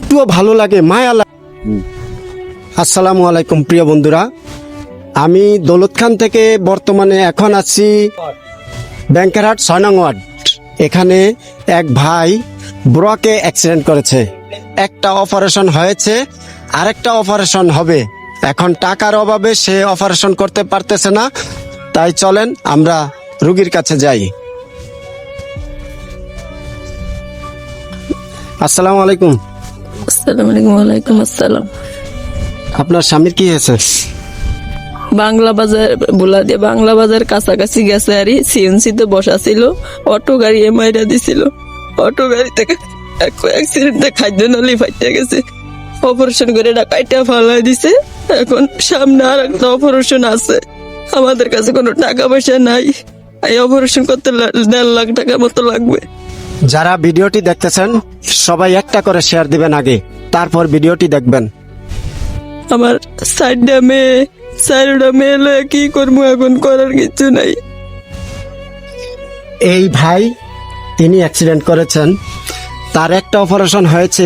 একটুও ভালো লাগে, মায়া লাগে। আসসালামু আলাইকুম প্রিয় বন্ধুরা, আমি দৌলত খান থেকে বর্তমানে এখন আছি ব্যাংকেরহাট ৬ নং ওয়ার্ড। এখানে এক ভাই ব্রকে অ্যাক্সিডেন্ট করেছে। একটা অপারেশন হয়েছে, আরেকটা অপারেশন হবে। এখন টাকার অভাবে সে অপারেশন করতে পারতেছে না, তাই চলেন আমরা রুগীর কাছে যাই। আসসালামু আলাইকুম। আসসালামু আলাইকুম। ওয়ালাইকুম আসসালাম। আপনার স্বামীর কি হয়েছে? বাংলা বাজার বলা দিয়ে বাংলা বাজার কাছাকাছি গেছে আর সিএনসিতে বসা ছিল, অটো গাড়ি এমআইরা দিছিল। অটো গাড়ি থেকে অ্যাক্সিডেন্টে খাদ্য নালি ফাইটে গেছে, অপারেশন করে ডাকাইটা ফালাই দিছে। এখন সামনে আর একটা অপারেশন আছে, আমাদের কাছে কোনো টাকা পয়সা নাই। এই অপারেশন করতে 1.5 লাখ টাকার মতো লাগবে। যারা ভিডিওটি দেখতেছেন সবাই একটা করে শেয়ার দিবেন আগে, তারপর ভিডিওটি দেখবেন। আমার 4টা মেয়ে লয়ে কি করবো, এখন করার কিছু নাই। এই ভাই তিনি অ্যাক্সিডেন্ট করেছেন, তার একটা অপারেশন হয়েছে,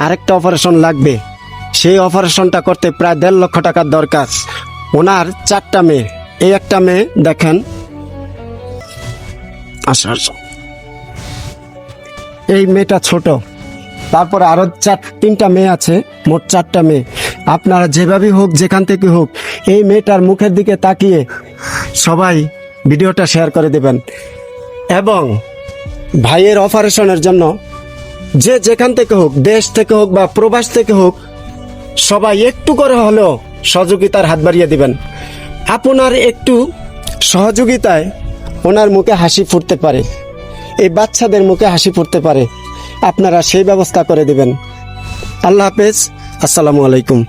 আরেকটা অপারেশন লাগবে। সেই অপারেশনটা করতে প্রায় 1.5 লক্ষ টাকার দরকার। ওনার 4টা মেয়ে, এই একটা মেয়ে দেখেন, এই মেয়েটা ছোট, তারপর আরো 3টা মেয়ে আছে, মোট 4টা মেয়ে। আপনারা যেভাবেই হোক, যেখান থেকে হোক, এই মেয়েটার মুখের দিকে তাকিয়ে সবাই ভিডিওটা শেয়ার করে দেবেন। এবং ভাইয়ের অপারেশনের জন্য যে যেখান থেকে হোক, দেশ থেকে হোক বা প্রবাস থেকে হোক, সবাই একটু করে হলেও সহযোগিতার হাত বাড়িয়ে দিবেন। আপনার একটু সহযোগিতায় ওনার মুখে হাসি ফুটতে পারে, এই বাচ্চাদের মুখে হাসি ফুটতে পারে। আপনারা সেই ব্যবস্থা করে দিবেন। আল্লাহ হাফেজ, আসসালামু আলাইকুম।